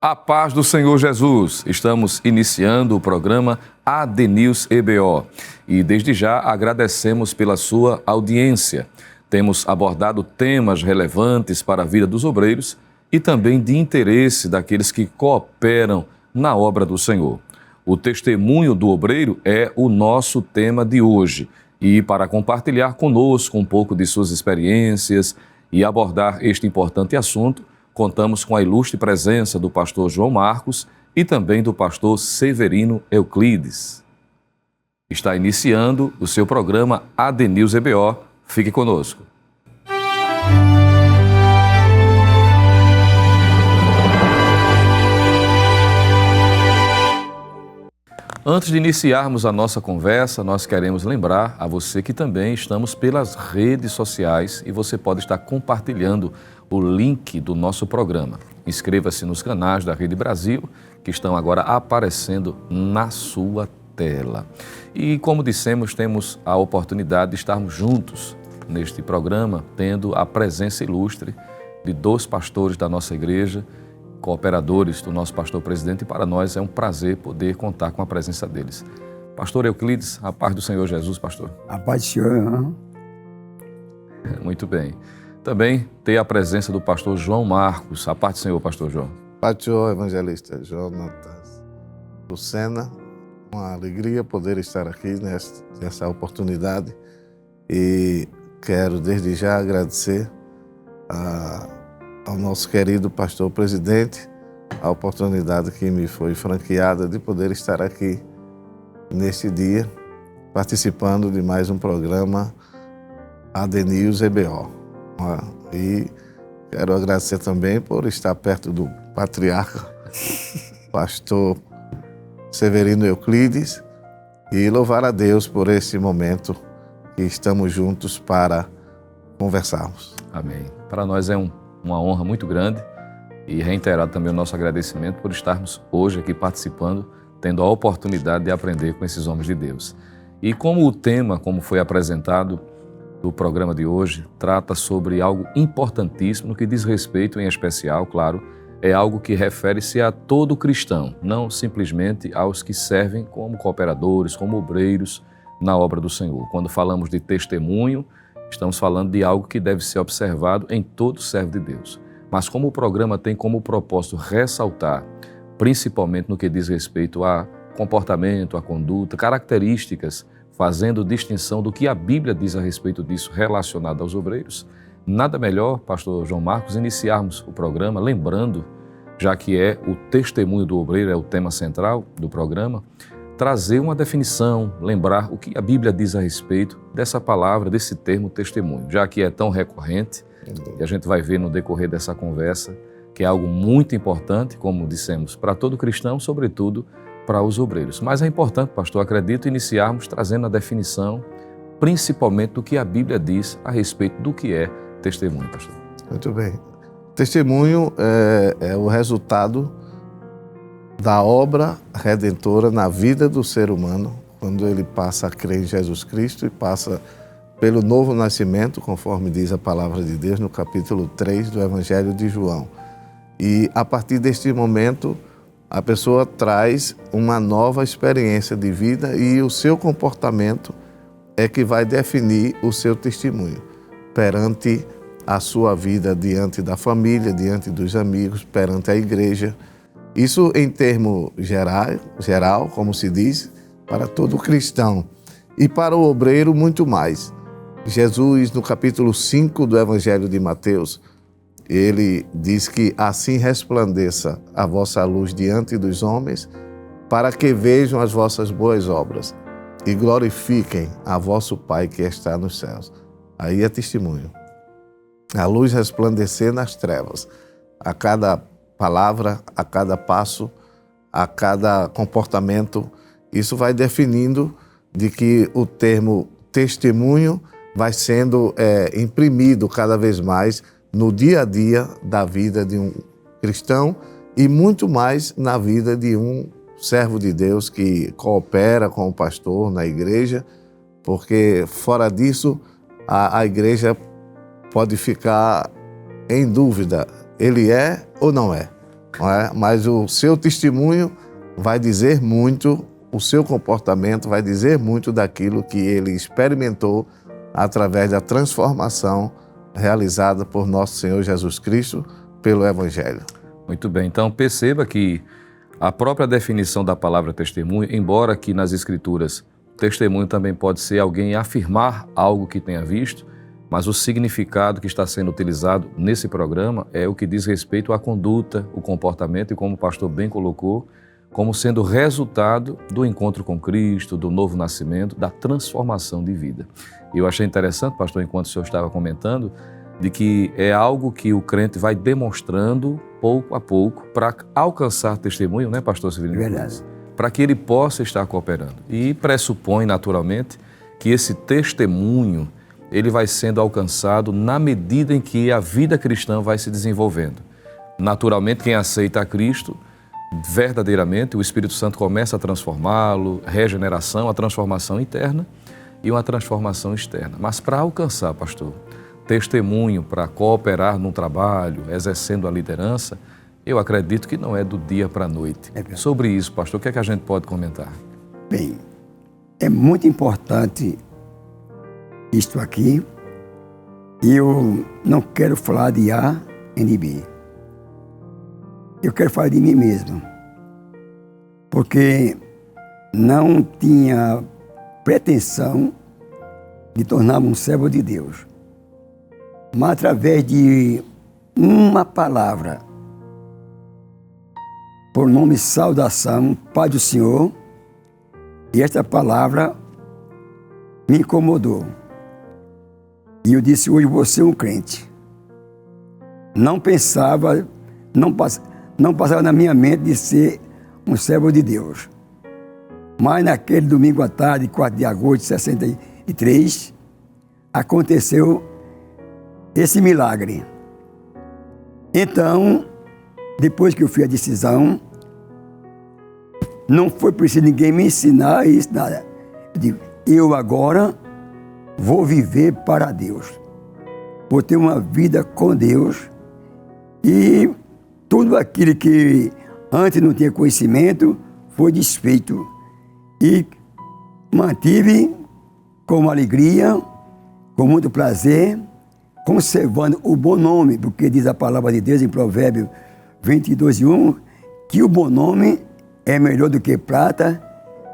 A paz do Senhor Jesus. Estamos iniciando o programa ADNews EBO e desde já agradecemos pela sua audiência. Temos abordado temas relevantes para a vida dos obreiros e também de interesse daqueles que cooperam na obra do Senhor. O testemunho do obreiro é o nosso tema de hoje e para compartilhar conosco um pouco de suas experiências e abordar este importante assunto, contamos com a ilustre presença do pastor João Marcos e também do pastor Severino Euclides. Está iniciando o seu programa ADNews EBO. Fique conosco. Antes de iniciarmos a nossa conversa, nós queremos lembrar a você que também estamos pelas redes sociais e você pode estar compartilhando o link do nosso programa. Inscreva-se nos canais da Rede Brasil, que estão agora aparecendo na sua tela. E como dissemos, temos a oportunidade de estarmos juntos neste programa, tendo a presença ilustre de dois pastores da nossa igreja, cooperadores do nosso pastor presidente, e para nós é um prazer poder contar com a presença deles. Pastor Euclides, a paz do Senhor Jesus, pastor. A paz do Senhor. Muito bem. Também ter a presença do pastor João Marcos. A paz do Senhor, pastor João. Paz do Senhor, evangelista Jonatas Lucena. Uma alegria poder estar aqui nessa oportunidade e quero desde já agradecer ao nosso querido pastor presidente a oportunidade que me foi franqueada de poder estar aqui neste dia participando de mais um programa ADNews EBO. E quero agradecer também por estar perto do patriarca, pastor Severino Euclides, e louvar a Deus por esse momento que estamos juntos para conversarmos. Amém. Para nós é uma honra muito grande e reiterar também o nosso agradecimento por estarmos hoje aqui participando, tendo a oportunidade de aprender com esses homens de Deus. E como o tema, como foi apresentado do programa de hoje, trata sobre algo importantíssimo no que diz respeito, em especial, claro, é algo que refere-se a todo cristão, não simplesmente aos que servem como cooperadores, como obreiros na obra do Senhor. Quando falamos de testemunho, estamos falando de algo que deve ser observado em todo servo de Deus. Mas como o programa tem como propósito ressaltar, principalmente no que diz respeito a comportamento, a conduta, características, fazendo distinção do que a Bíblia diz a respeito disso relacionado aos obreiros, nada melhor, pastor João Marcos, iniciarmos o programa lembrando, já que é o testemunho do obreiro, é o tema central do programa, trazer uma definição, lembrar o que a Bíblia diz a respeito dessa palavra, desse termo testemunho, já que é tão recorrente, e a gente vai ver no decorrer dessa conversa, que é algo muito importante, como dissemos, para todo cristão, sobretudo para os obreiros. Mas é importante, pastor, acredito, iniciarmos trazendo a definição, principalmente do que a Bíblia diz a respeito do que é testemunho, pastor. Muito bem. Testemunho é o resultado da obra redentora na vida do ser humano, quando ele passa a crer em Jesus Cristo e passa pelo novo nascimento, conforme diz a palavra de Deus no capítulo 3 do Evangelho de João. E a partir deste momento, a pessoa traz uma nova experiência de vida e o seu comportamento é que vai definir o seu testemunho perante a sua vida, diante da família, diante dos amigos, perante a igreja. Isso em termo geral, como se diz, para todo cristão. E para o obreiro, muito mais. Jesus, no capítulo 5 do Evangelho de Mateus, ele diz que assim resplandeça a vossa luz diante dos homens, para que vejam as vossas boas obras e glorifiquem a vosso Pai que está nos céus. Aí é testemunho. A luz resplandecer nas trevas. A cada palavra, a cada passo, a cada comportamento, isso vai definindo de que o termo testemunho vai sendo imprimido cada vez mais no dia a dia da vida de um cristão e muito mais na vida de um servo de Deus que coopera com o pastor na igreja, porque fora disso a igreja pode ficar em dúvida, ele é ou não é? não é? Mas o seu testemunho vai dizer muito, o seu comportamento vai dizer muito daquilo que ele experimentou através da transformação realizada por nosso Senhor Jesus Cristo pelo Evangelho. Muito bem, então perceba que a própria definição da palavra testemunho, embora aqui nas Escrituras testemunho também pode ser alguém afirmar algo que tenha visto, mas o significado que está sendo utilizado nesse programa é o que diz respeito à conduta, o comportamento e, como o pastor bem colocou, como sendo resultado do encontro com Cristo, do novo nascimento, da transformação de vida. E eu achei interessante, pastor, enquanto o senhor estava comentando, de que é algo que o crente vai demonstrando pouco a pouco para alcançar testemunho, né, pastor Severino? Verdade. Para que ele possa estar cooperando. E pressupõe, naturalmente, que esse testemunho ele vai sendo alcançado na medida em que a vida cristã vai se desenvolvendo. Naturalmente, quem aceita a Cristo, verdadeiramente, o Espírito Santo começa a transformá-lo, regeneração, a transformação interna e uma transformação externa. Mas para alcançar, pastor, testemunho, para cooperar num trabalho, exercendo a liderança, eu acredito que não é do dia para a noite. Sobre isso, pastor, o que é que a gente pode comentar? Bem, é muito importante isto aqui. Eu não quero falar de A e de B. Eu quero falar de mim mesmo. Porque não tinha pretensão de tornar-me um servo de Deus. Mas através de uma palavra, por nome saudação, Pai do Senhor, e esta palavra me incomodou. E eu disse, hoje vou ser um crente. Não pensava, não passava na minha mente de ser um servo de Deus. Mas naquele domingo à tarde, 4 de agosto de 63, aconteceu esse milagre. Então, depois que eu fiz a decisão, não foi preciso ninguém me ensinar isso, nada. Eu digo, eu agora vou viver para Deus. Vou ter uma vida com Deus e tudo aquilo que antes não tinha conhecimento foi desfeito. E mantive com alegria, com muito prazer, conservando o bom nome, porque diz a palavra de Deus em Provérbios 22:1, que o bom nome é melhor do que prata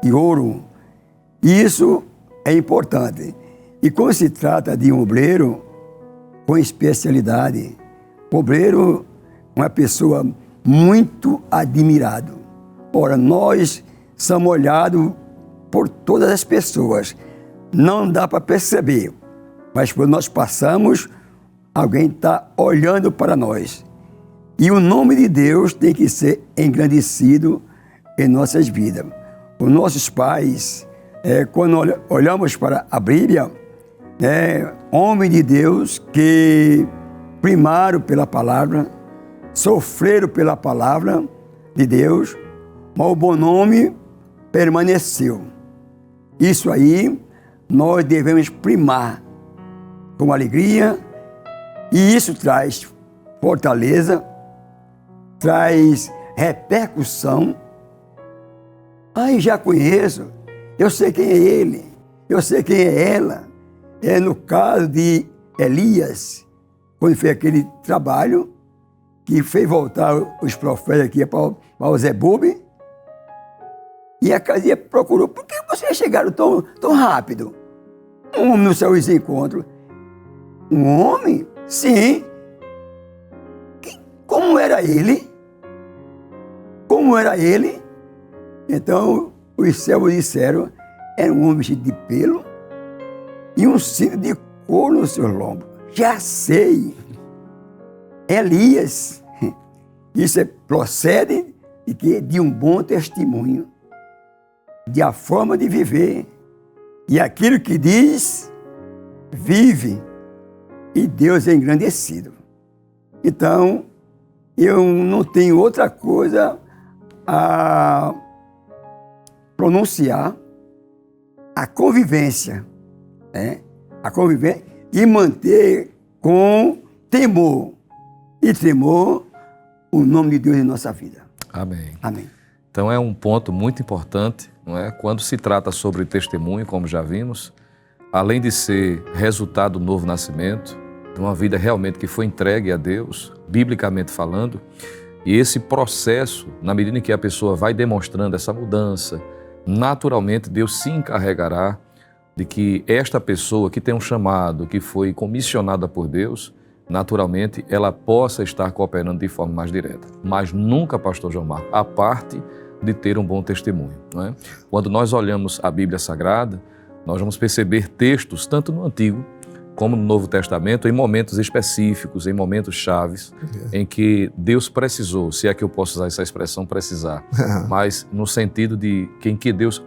e ouro. Isso é importante. E quando se trata de um obreiro com especialidade, obreiro é uma pessoa muito admirado. Ora, nós somos olhados por todas as pessoas. Não dá para perceber, mas quando nós passamos, alguém está olhando para nós. E o nome de Deus tem que ser engrandecido em nossas vidas. Os nossos pais, quando olhamos para a Bíblia, homens de Deus que primaram pela palavra, sofreram pela palavra de Deus, mas o bom nome permaneceu. Isso aí nós devemos primar com alegria, e isso traz fortaleza, traz repercussão. Já conheço, eu sei quem é ele, eu sei quem é ela. No caso de Elias, quando fez aquele trabalho, que fez voltar os profetas aqui para o Zebube, e a casinha procurou, por que vocês chegaram tão rápido? Um homem no seu encontro. Um homem? Sim. Como era ele? Como era ele? Então, os servos disseram, era um homem cheio de pelo e um cinto de couro no seu lombo. Já sei. Elias. Isso procede de um bom testemunho, de a forma de viver. E aquilo que diz, vive. E Deus é engrandecido. Então, eu não tenho outra coisa a pronunciar a convivência, a convivência e manter com temor. E tremor o nome de Deus em nossa vida. Amém. Amém. Então é um ponto muito importante, não é? Quando se trata sobre testemunho, como já vimos, além de ser resultado do novo nascimento, de uma vida realmente que foi entregue a Deus, biblicamente falando, e esse processo, na medida em que a pessoa vai demonstrando essa mudança, naturalmente Deus se encarregará de que esta pessoa que tem um chamado, que foi comissionada por Deus, naturalmente ela possa estar cooperando de forma mais direta. Mas nunca, pastor João Marcos, a parte de ter um bom testemunho, não é? Quando nós olhamos a Bíblia Sagrada, nós vamos perceber textos, tanto no Antigo como no Novo Testamento, em momentos específicos, em momentos chaves, em que Deus precisou, se é que eu posso usar essa expressão, precisar, mas no sentido de que em que Deus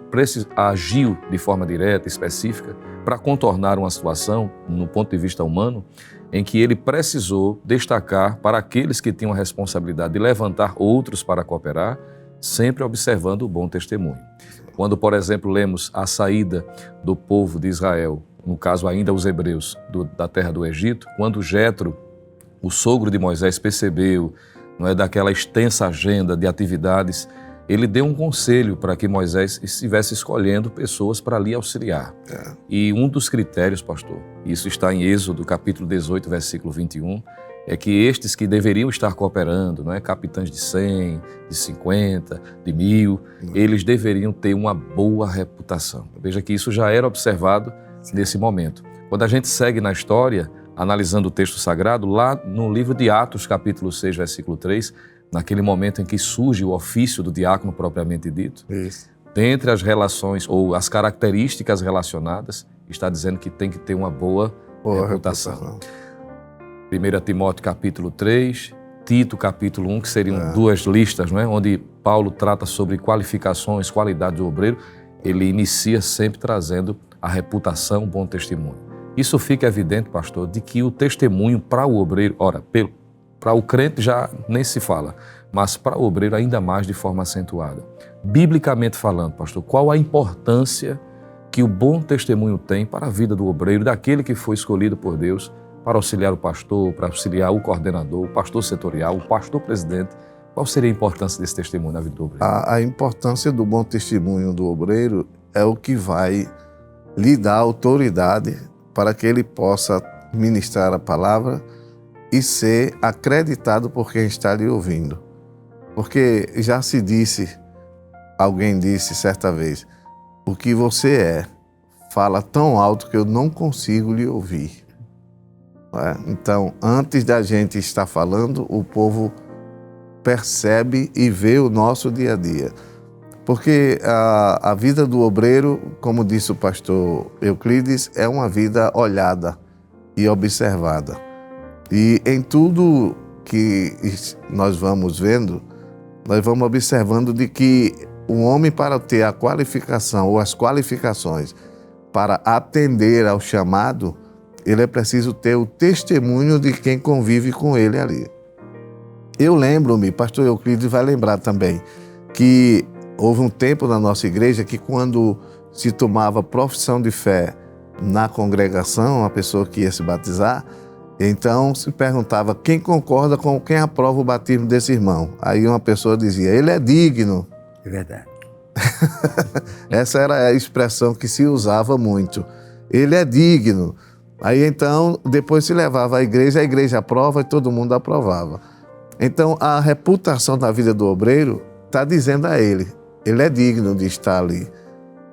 agiu de forma direta, específica, para contornar uma situação, no ponto de vista humano, em que ele precisou destacar para aqueles que tinham a responsabilidade de levantar outros para cooperar, sempre observando o bom testemunho. Quando, por exemplo, lemos a saída do povo de Israel, no caso ainda os hebreus, da terra do Egito, quando Jetro, o sogro de Moisés, percebeu, não é, daquela extensa agenda de atividades, ele deu um conselho para que Moisés estivesse escolhendo pessoas para lhe auxiliar. E um dos critérios, pastor, isso está em Êxodo, capítulo 18, versículo 21, é que estes que deveriam estar cooperando, não é, capitães de 100, de 50, de 1000, eles deveriam ter uma boa reputação. Veja que isso já era observado nesse momento. Quando a gente segue na história, analisando o texto sagrado, lá no livro de Atos, capítulo 6, versículo 3, naquele momento em que surge o ofício do diácono propriamente dito, dentre as relações ou as características relacionadas, está dizendo que tem que ter uma boa reputação. 1 Timóteo capítulo 3, Tito capítulo 1, que seriam duas listas, não é? Onde Paulo trata sobre qualificações, qualidade do obreiro, ele inicia sempre trazendo a reputação, bom testemunho. Isso fica evidente, pastor, de que o testemunho para o obreiro, para o crente já nem se fala, mas para o obreiro ainda mais de forma acentuada. Biblicamente falando, pastor, qual a importância que o bom testemunho tem para a vida do obreiro, daquele que foi escolhido por Deus para auxiliar o pastor, para auxiliar o coordenador, o pastor setorial, o pastor presidente? Qual seria a importância desse testemunho na vida do obreiro? A importância do bom testemunho do obreiro é o que vai lhe dar autoridade para que ele possa ministrar a palavra e ser acreditado por quem está lhe ouvindo. Porque já se disse, alguém disse certa vez, o que você é fala tão alto que eu não consigo lhe ouvir. Então, antes da gente estar falando, o povo percebe e vê o nosso dia a dia. Porque a vida do obreiro, como disse o pastor Euclides, é uma vida olhada e observada. E em tudo que nós vamos vendo, nós vamos observando de que o homem, para ter a qualificação ou as qualificações para atender ao chamado, ele é preciso ter o testemunho de quem convive com ele ali. Eu lembro-me, pastor Euclides vai lembrar também, que houve um tempo na nossa igreja que quando se tomava profissão de fé na congregação, a pessoa que ia se batizar, então se perguntava quem concorda com quem aprova o batismo desse irmão. Aí uma pessoa dizia, ele é digno. É verdade. Essa era a expressão que se usava muito. Ele é digno. Aí então, depois se levava à igreja, a igreja aprova e todo mundo aprovava. Então, a reputação da vida do obreiro está dizendo a ele é digno de estar ali.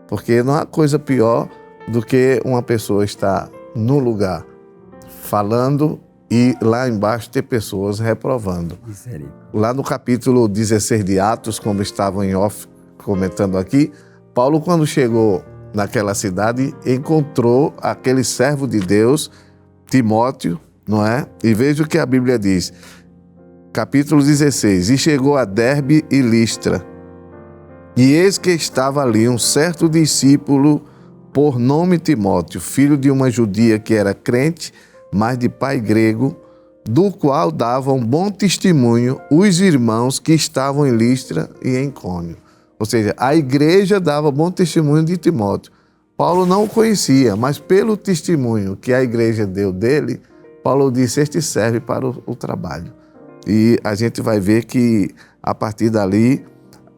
Porque não há coisa pior do que uma pessoa estar no lugar falando e lá embaixo ter pessoas reprovando. Lá no capítulo 16 de Atos, como estavam em off comentando aqui, Paulo, quando chegou naquela cidade, encontrou aquele servo de Deus, Timóteo, não é? E veja o que a Bíblia diz, capítulo 16, e chegou a Derbe e Listra, e eis que estava ali um certo discípulo por nome Timóteo, filho de uma judia que era crente, mas de pai grego, do qual davam bom testemunho os irmãos que estavam em Listra e em Icônio. Ou seja, a igreja dava bom testemunho de Timóteo. Paulo não o conhecia, mas pelo testemunho que a igreja deu dele, Paulo disse, este serve para o trabalho. E a gente vai ver que, a partir dali,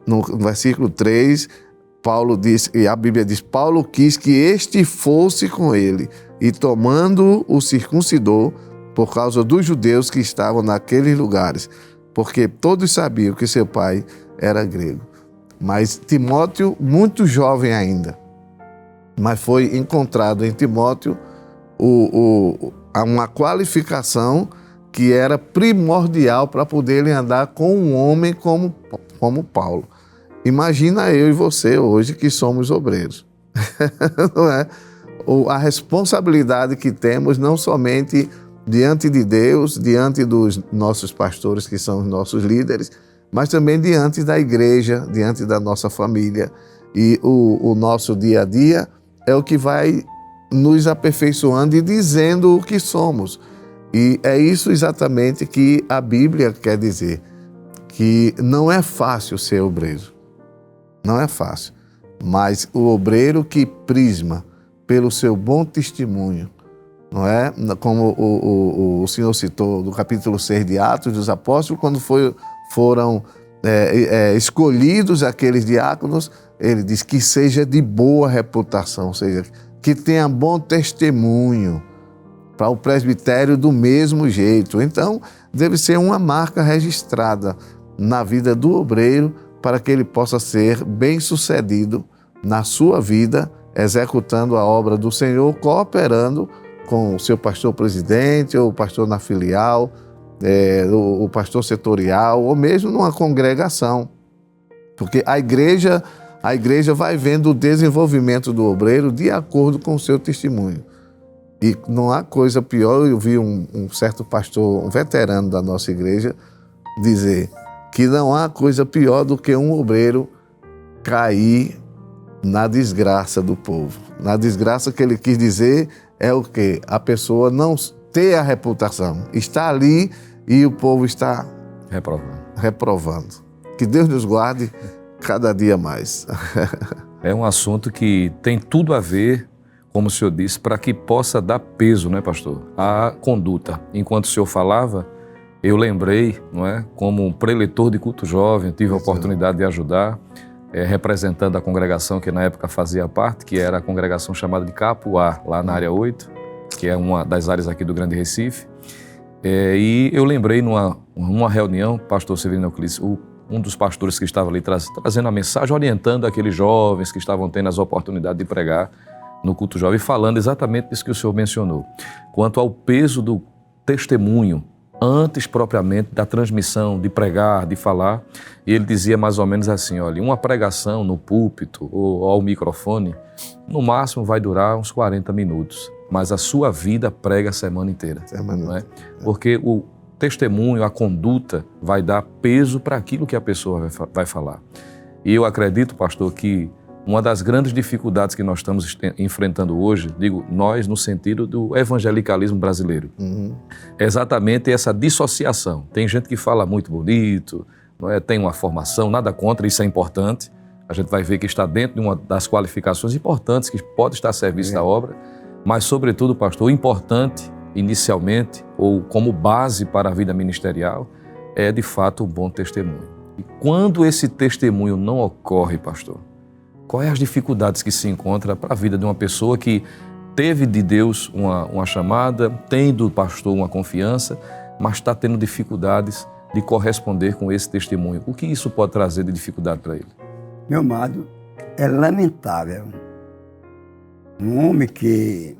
no versículo 3, Paulo diz, e a Bíblia diz, Paulo quis que este fosse com ele, e tomando o circuncidou, por causa dos judeus que estavam naqueles lugares, porque todos sabiam que seu pai era grego. Mas Timóteo, muito jovem ainda, mas foi encontrado em Timóteo uma qualificação que era primordial para poder ele andar com um homem como Paulo. Imagina eu e você hoje que somos obreiros. Não é? A responsabilidade que temos não somente diante de Deus, diante dos nossos pastores, que são os nossos líderes, mas também diante da igreja, diante da nossa família. E o nosso dia a dia é o que vai nos aperfeiçoando e dizendo o que somos. E é isso exatamente que a Bíblia quer dizer, que não é fácil ser obreiro. Não é fácil. Mas o obreiro que prisma pelo seu bom testemunho, não é? Como o senhor citou do capítulo 6 de Atos dos Apóstolos, quando foram escolhidos aqueles diáconos, ele diz que seja de boa reputação, ou seja, que tenha bom testemunho para o presbitério do mesmo jeito. Então, deve ser uma marca registrada na vida do obreiro para que ele possa ser bem-sucedido na sua vida, executando a obra do Senhor, cooperando com o seu pastor presidente, ou o pastor na filial, o pastor setorial, ou mesmo numa congregação. Porque a igreja vai vendo o desenvolvimento do obreiro de acordo com o seu testemunho. E não há coisa pior, eu vi um certo pastor, um veterano da nossa igreja, dizer que não há coisa pior do que um obreiro cair na desgraça do povo. Na desgraça que ele quis dizer é o quê? A pessoa não ter a reputação, está ali e o povo está reprovando. Que Deus nos guarde cada dia mais. É um assunto que tem tudo a ver, como o senhor disse, para que possa dar peso, não é, pastor, à conduta. Enquanto o senhor falava, eu lembrei, não é, como um preletor de culto jovem, tive a oportunidade de ajudar, representando a congregação que na época fazia parte, que era a congregação chamada de Capuá, lá na área 8, que é uma das áreas aqui do Grande Recife. E eu lembrei numa reunião, pastor Severino Euclides, um dos pastores que estava ali trazendo a mensagem, orientando aqueles jovens que estavam tendo as oportunidades de pregar no culto jovem, falando exatamente disso que o senhor mencionou, quanto ao peso do testemunho, antes propriamente da transmissão, de pregar, de falar. E ele dizia mais ou menos assim, olha, uma pregação no púlpito ou ao microfone, no máximo vai durar uns 40 minutos, mas a sua vida prega a semana inteira. Não é? Porque o testemunho, a conduta, vai dar peso para aquilo que a pessoa vai falar. E eu acredito, pastor, que uma das grandes dificuldades que nós estamos enfrentando hoje, digo nós no sentido do evangelicalismo brasileiro, é exatamente essa dissociação. Tem gente que fala muito bonito, não é? Tem uma formação, nada contra, isso é importante. A gente vai ver que está dentro de uma das qualificações importantes que pode estar a serviço da obra, mas sobretudo, pastor, o importante inicialmente, ou como base para a vida ministerial, é de fato um bom testemunho. E quando esse testemunho não ocorre, pastor, quais as dificuldades que se encontra para a vida de uma pessoa que teve de Deus uma chamada, tem do pastor uma confiança, mas está tendo dificuldades de corresponder com esse testemunho? O que isso pode trazer de dificuldade para ele? Meu amado, é lamentável um homem que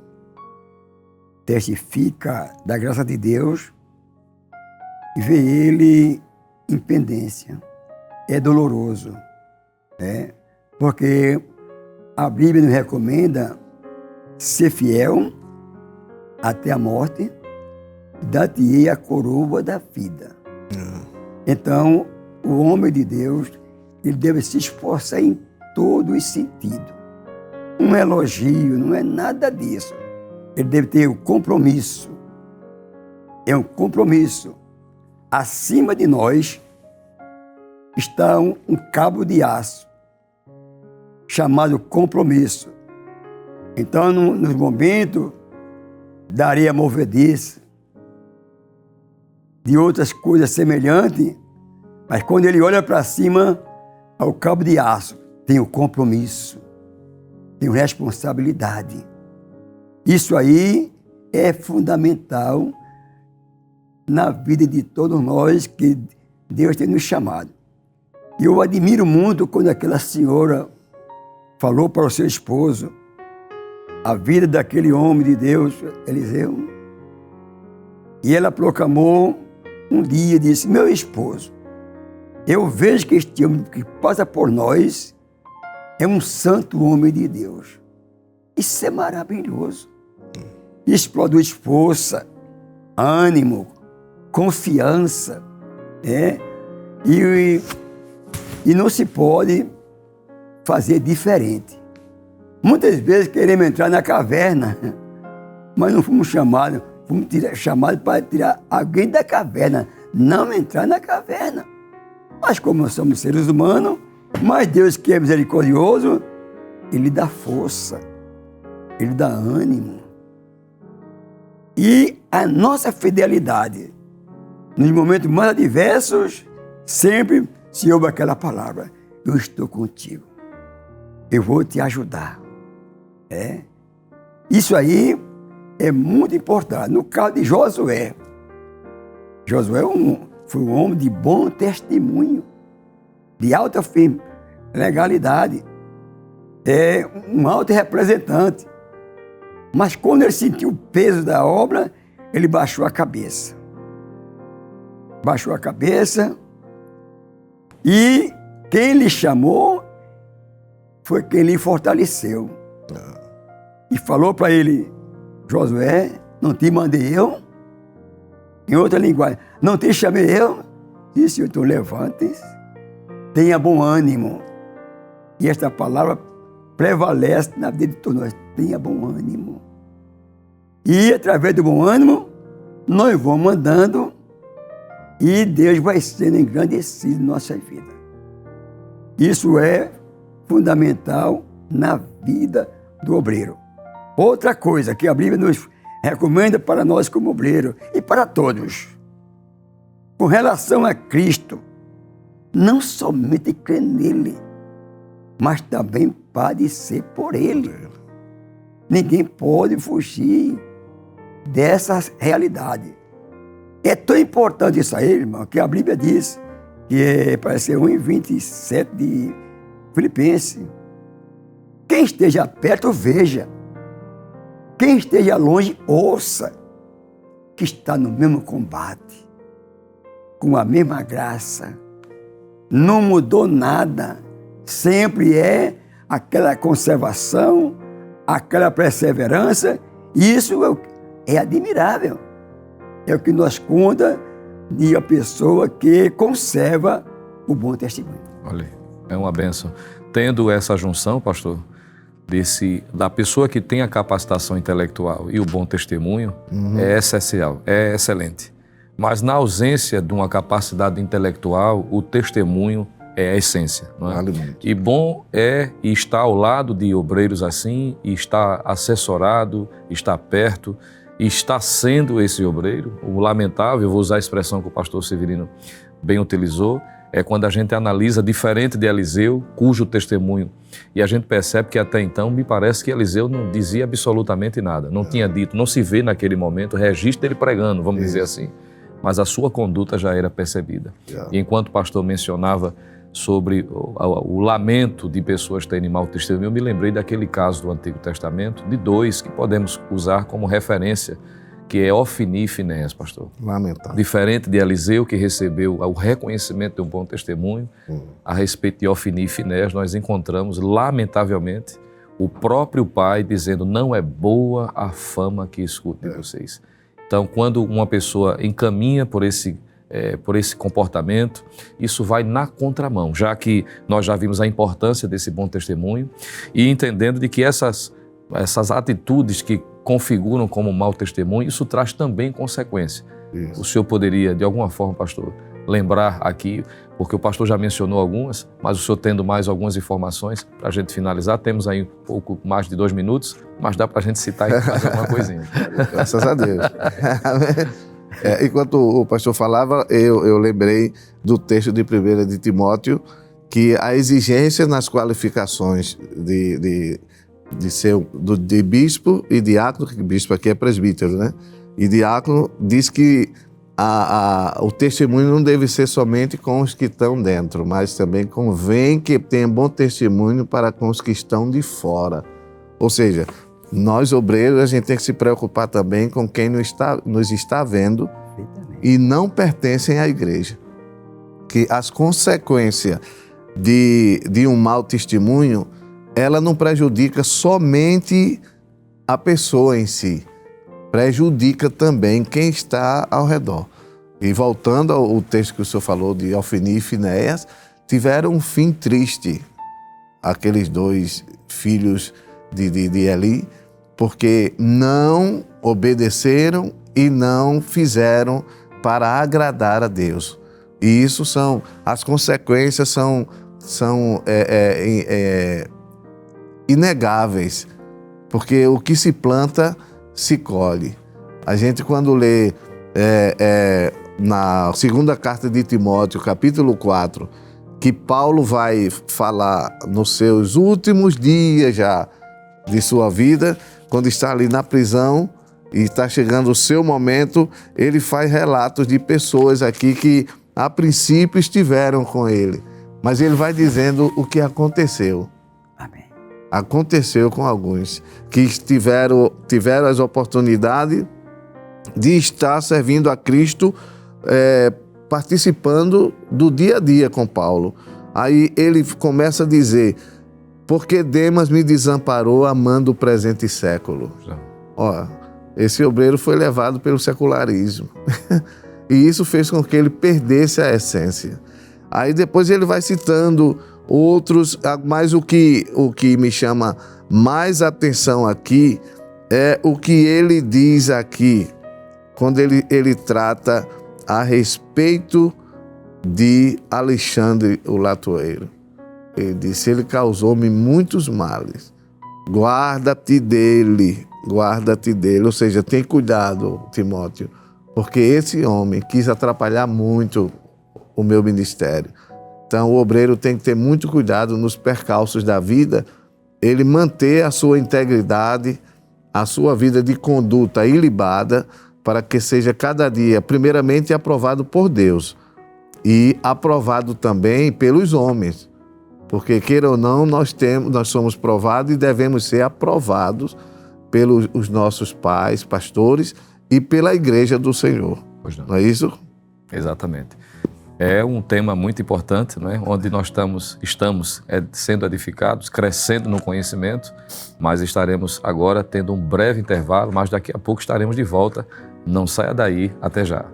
testifica da graça de Deus e vê ele em pendência. É doloroso, né? Porque a Bíblia nos recomenda ser fiel até a morte, dar-te-ei a coroa da vida. Então, o homem de Deus, ele deve se esforçar em todos os sentidos. Um elogio, não é nada disso. Ele deve ter o compromisso. É um compromisso. Acima de nós está um cabo de aço, chamado compromisso. Então, nos momentos da areia movediça, de outras coisas semelhantes, mas quando ele olha para cima, ao cabo de aço, tem o compromisso, tem a responsabilidade. Isso aí é fundamental na vida de todos nós que Deus tem nos chamado. E eu admiro muito quando aquela senhora falou para o seu esposo a vida daquele homem de Deus, Eliseu. E ela proclamou um dia, disse: meu esposo, eu vejo que este homem que passa por nós é um santo homem de Deus. Isso é maravilhoso. Isso produz força, ânimo, confiança, né? E não se pode fazer diferente. Muitas vezes queremos entrar na caverna, mas não fomos chamados, para tirar alguém da caverna, não entrar na caverna. Mas como nós somos seres humanos, mas Deus que é misericordioso, Ele dá força, Ele dá ânimo. E a nossa fidelidade, nos momentos mais adversos, sempre se ouve aquela palavra: eu estou contigo, eu vou te ajudar. Isso aí é muito importante. No caso de Josué, foi um homem de bom testemunho, de alta legalidade, um alto representante. Mas quando ele sentiu o peso da obra, ele baixou a cabeça. Baixou a cabeça e quem lhe chamou foi quem lhe fortaleceu. E falou para ele: Josué, não te mandei eu? Em outra linguagem, não te chamei eu? Disse: então levante-se, tenha bom ânimo. E esta palavra prevalece na vida de todos nós: tenha bom ânimo. E através do bom ânimo, nós vamos andando e Deus vai sendo engrandecido em nossa vida. Isso é fundamental na vida do obreiro. Outra coisa que a Bíblia nos recomenda para nós como obreiro e para todos, com relação a Cristo, não somente crer nele, mas também padecer por ele. Ninguém pode fugir dessa realidade. É tão importante isso aí, irmão, que a Bíblia diz, que parece ser 1:27 de Filipenses: quem esteja perto, veja. Quem esteja longe, ouça, que está no mesmo combate, com a mesma graça. Não mudou nada. Sempre é aquela conservação, aquela perseverança. E isso é admirável. É o que nos conta de uma pessoa que conserva o bom testemunho. Olha, é uma bênção. Tendo essa junção, pastor, da pessoa que tem a capacitação intelectual e o bom testemunho, é essencial, é excelente. Mas na ausência de uma capacidade intelectual, o testemunho é a essência. Não é? E bom é estar ao lado de obreiros assim, e estar assessorado, estar perto, e estar sendo esse obreiro. O lamentável, eu vou usar a expressão que o pastor Severino bem utilizou, é quando a gente analisa diferente de Eliseu, cujo testemunho, e a gente percebe que até então me parece que Eliseu não dizia absolutamente nada, não tinha dito, não se vê naquele momento registro dele pregando, vamos dizer assim, mas a sua conduta já era percebida. E enquanto o pastor mencionava sobre o lamento de pessoas terem mau testemunho, eu me lembrei daquele caso do Antigo Testamento, de dois que podemos usar como referência, que é Ofni e Finéias, pastor. Lamentável. Diferente de Eliseu, que recebeu o reconhecimento de um bom testemunho, a respeito de Ofni e Finéias, nós encontramos, lamentavelmente, o próprio pai dizendo: não é boa a fama que escuto de vocês. Então, quando uma pessoa encaminha por esse comportamento, isso vai na contramão, já que nós já vimos a importância desse bom testemunho e entendendo de que essas atitudes que configuram como mau testemunho, isso traz também consequência. O senhor poderia, de alguma forma, pastor, lembrar aqui, porque o pastor já mencionou algumas, mas o senhor tendo mais algumas informações para a gente finalizar, temos aí um pouco mais de 2 minutos, mas dá para a gente citar e fazer alguma coisinha. Graças a Deus. Enquanto o pastor falava, eu lembrei do texto de 1 de Timóteo, que a exigência nas qualificações de bispo e diácono, que bispo aqui é presbítero, né? E diácono diz que o testemunho não deve ser somente com os que estão dentro, mas também convém que tenha bom testemunho para com os que estão de fora. Ou seja, nós obreiros, a gente tem que se preocupar também com quem nos está vendo e não pertencem à igreja. Que as consequências de um mau testemunho, ela não prejudica somente a pessoa em si, prejudica também quem está ao redor. E voltando ao texto que o senhor falou de Ofni e Finéias, tiveram um fim triste, aqueles 2 filhos de Eli, porque não obedeceram e não fizeram para agradar a Deus. E isso as consequências são inegáveis, porque o que se planta, se colhe. A gente, quando lê na segunda carta de Timóteo, capítulo 4, que Paulo vai falar nos seus últimos dias já de sua vida, quando está ali na prisão e está chegando o seu momento, ele faz relatos de pessoas aqui que a princípio estiveram com ele, mas ele vai dizendo o que aconteceu. Amém. Aconteceu com alguns que tiveram as oportunidades de estar servindo a Cristo, participando do dia a dia com Paulo. Aí ele começa a dizer: porque Demas me desamparou amando o presente século. Ó, esse obreiro foi levado pelo secularismo. E isso fez com que ele perdesse a essência. Aí depois ele vai citando outros, mas o que me chama mais atenção aqui é o que ele diz aqui, quando ele trata a respeito de Alexandre o latoeiro. Ele disse: ele causou-me muitos males, guarda-te dele, ou seja, tem cuidado, Timóteo, porque esse homem quis atrapalhar muito o meu ministério. Então o obreiro tem que ter muito cuidado nos percalços da vida, ele manter a sua integridade, a sua vida de conduta ilibada, para que seja cada dia, primeiramente, aprovado por Deus e aprovado também pelos homens. Porque, queira ou não, nós somos provados e devemos ser aprovados pelos nossos pais, pastores e pela igreja do Senhor. Pois não. Não é isso? Exatamente. É um tema muito importante, não é? Onde nós estamos sendo edificados, crescendo no conhecimento, mas estaremos agora tendo um breve intervalo, mas daqui a pouco estaremos de volta. Não saia daí, até já.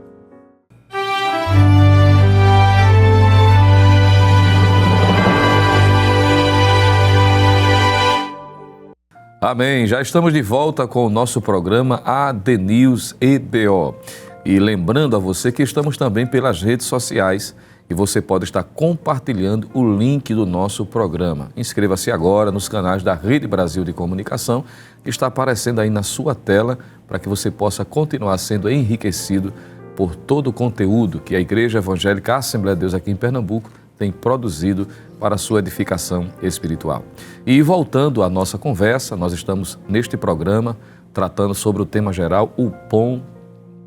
Amém, já estamos de volta com o nosso programa AD News EBO. E lembrando a você que estamos também pelas redes sociais e você pode estar compartilhando o link do nosso programa. Inscreva-se agora nos canais da Rede Brasil de Comunicação, que está aparecendo aí na sua tela, para que você possa continuar sendo enriquecido por todo o conteúdo que a Igreja Evangélica Assembleia de Deus aqui em Pernambuco tem produzido para a sua edificação espiritual. E voltando à nossa conversa, nós estamos neste programa tratando sobre o tema geral, o bom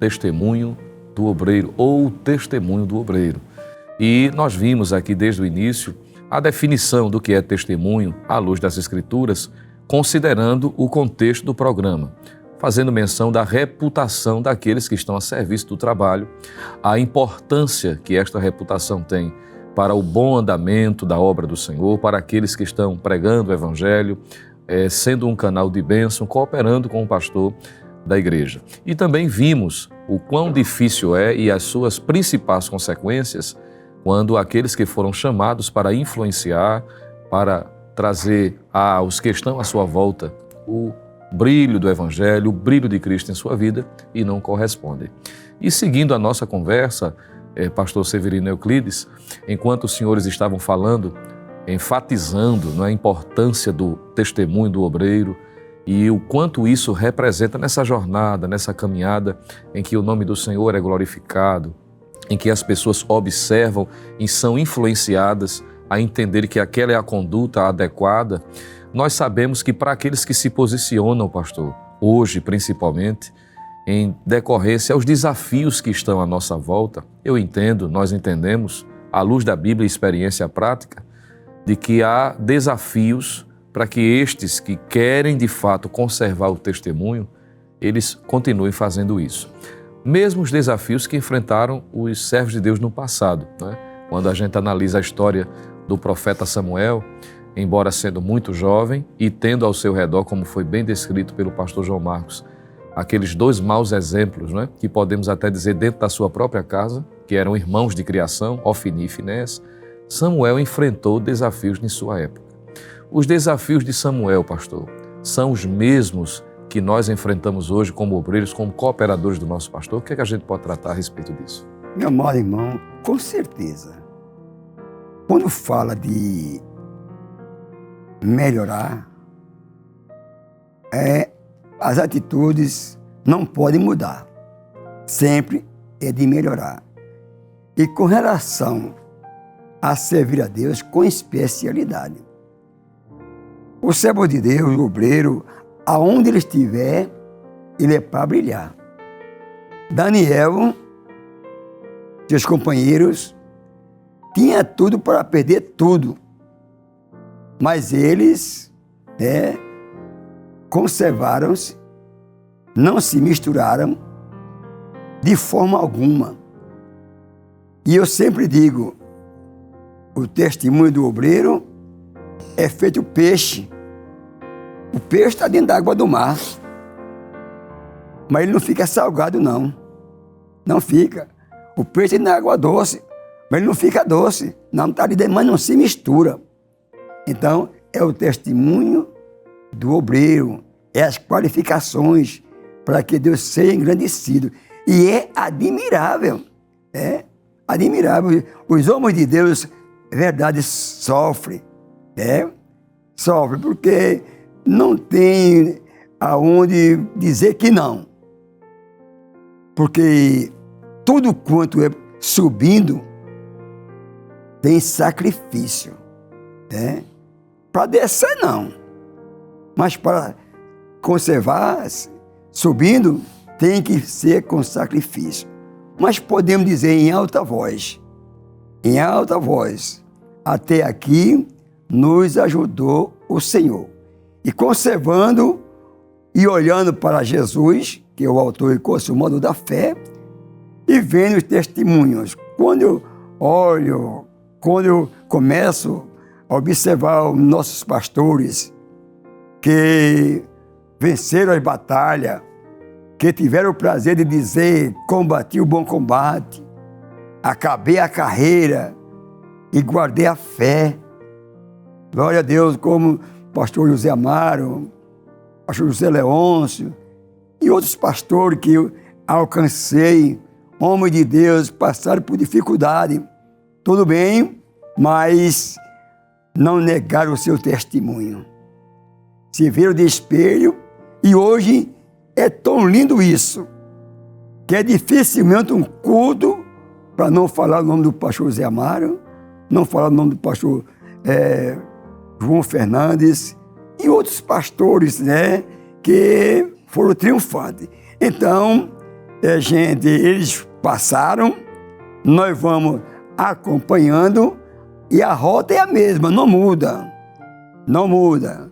testemunho do obreiro, ou o testemunho do obreiro. E nós vimos aqui desde o início a definição do que é testemunho à luz das Escrituras, considerando o contexto do programa, fazendo menção da reputação daqueles que estão a serviço do trabalho, a importância que esta reputação tem para o bom andamento da obra do Senhor, para aqueles que estão pregando o Evangelho, sendo um canal de bênção, cooperando com o pastor da igreja. E também vimos o quão difícil é e as suas principais consequências quando aqueles que foram chamados para influenciar, para trazer aos que estão à sua volta o brilho do Evangelho, o brilho de Cristo em sua vida e não correspondem. E seguindo a nossa conversa, pastor Severino Euclides, enquanto os senhores estavam falando, enfatizando a importância do testemunho do obreiro e o quanto isso representa nessa jornada, nessa caminhada em que o nome do Senhor é glorificado, em que as pessoas observam e são influenciadas a entender que aquela é a conduta adequada. Nós sabemos que para aqueles que se posicionam, pastor, hoje principalmente, em decorrência aos desafios que estão à nossa volta, eu entendo, nós entendemos, à luz da Bíblia e experiência prática, de que há desafios para que estes que querem de fato conservar o testemunho, eles continuem fazendo isso. Mesmo os desafios que enfrentaram os servos de Deus no passado, né? Quando a gente analisa a história do profeta Samuel, embora sendo muito jovem e tendo ao seu redor, como foi bem descrito pelo pastor João Marcos, aqueles 2 maus exemplos, né? Que podemos até dizer dentro da sua própria casa, que eram irmãos de criação, Ofni e Finés, Samuel enfrentou desafios em sua época. Os desafios de Samuel, pastor, são os mesmos que nós enfrentamos hoje como obreiros, como cooperadores do nosso pastor. O que é que a gente pode tratar a respeito disso? Meu amado irmão, com certeza, quando fala de melhorar, as atitudes não podem mudar. Sempre é de melhorar. E com relação a servir a Deus com especialidade. O servo de Deus, o obreiro, aonde ele estiver, ele é para brilhar. Daniel, seus companheiros, tinha tudo para perder tudo. Mas eles conservaram-se, não se misturaram de forma alguma. E eu sempre digo, o testemunho do obreiro é feito peixe. O peixe está dentro da água do mar. Mas ele não fica salgado, não. Não fica. O peixe na água doce, mas ele não fica doce. Não está ali dentro, mas não se mistura. Então, é o testemunho do obreiro, é as qualificações para que Deus seja engrandecido. E é admirável, admirável. Os homens de Deus, verdade, sofrem, sofrem, porque não tem aonde dizer que não. Porque tudo quanto é subindo tem sacrifício, Para descer, não. Mas para conservar, subindo, tem que ser com sacrifício. Mas podemos dizer em alta voz, até aqui nos ajudou o Senhor. E conservando e olhando para Jesus, que é o autor e consumador da fé, e vendo os testemunhos. Quando eu olho, quando eu começo a observar os nossos pastores que venceram as batalhas, que tiveram o prazer de dizer: combati o bom combate, acabei a carreira e guardei a fé. Glória a Deus, como o pastor José Amaro, pastor José Leôncio e outros pastores que eu alcancei, homens de Deus, passaram por dificuldade. Tudo bem, mas não negaram o seu testemunho. Se viram de espelho e hoje é tão lindo isso, que é dificilmente um culto, para não falar o nome do pastor José Amaro, não falar o nome do pastor João Fernandes e outros pastores, que foram triunfantes. Então, gente, eles passaram, nós vamos acompanhando e a rota é a mesma, não muda. Não muda.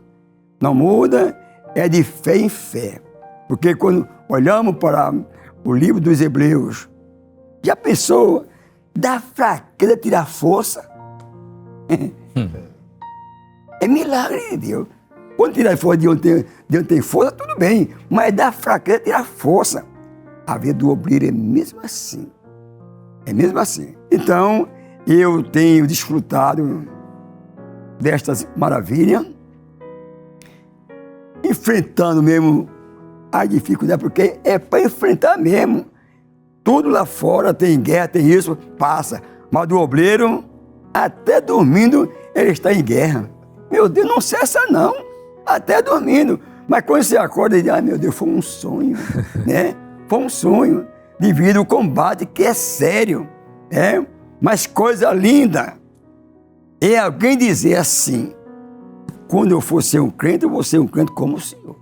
Não muda, é de fé em fé. Porque quando olhamos para o livro dos Hebreus, já pensou, da fraqueza tirar força? É milagre de Deus. Quando tirar força de onde tem força, tudo bem, mas da fraqueza tirar força. A vida do obreiro é mesmo assim. É mesmo assim. Então, eu tenho desfrutado destas maravilhas, enfrentando mesmo a dificuldade, porque é para enfrentar mesmo. Tudo lá fora tem guerra, tem isso, passa. Mas do obreiro, até dormindo, ele está em guerra. Meu Deus, não cessa não, até dormindo. Mas quando você acorda e diz, meu Deus, foi um sonho, né? Foi um sonho, devido ao combate que é sério, né? Mas coisa linda é alguém dizer assim, quando eu for ser um crente, eu vou ser um crente como o senhor.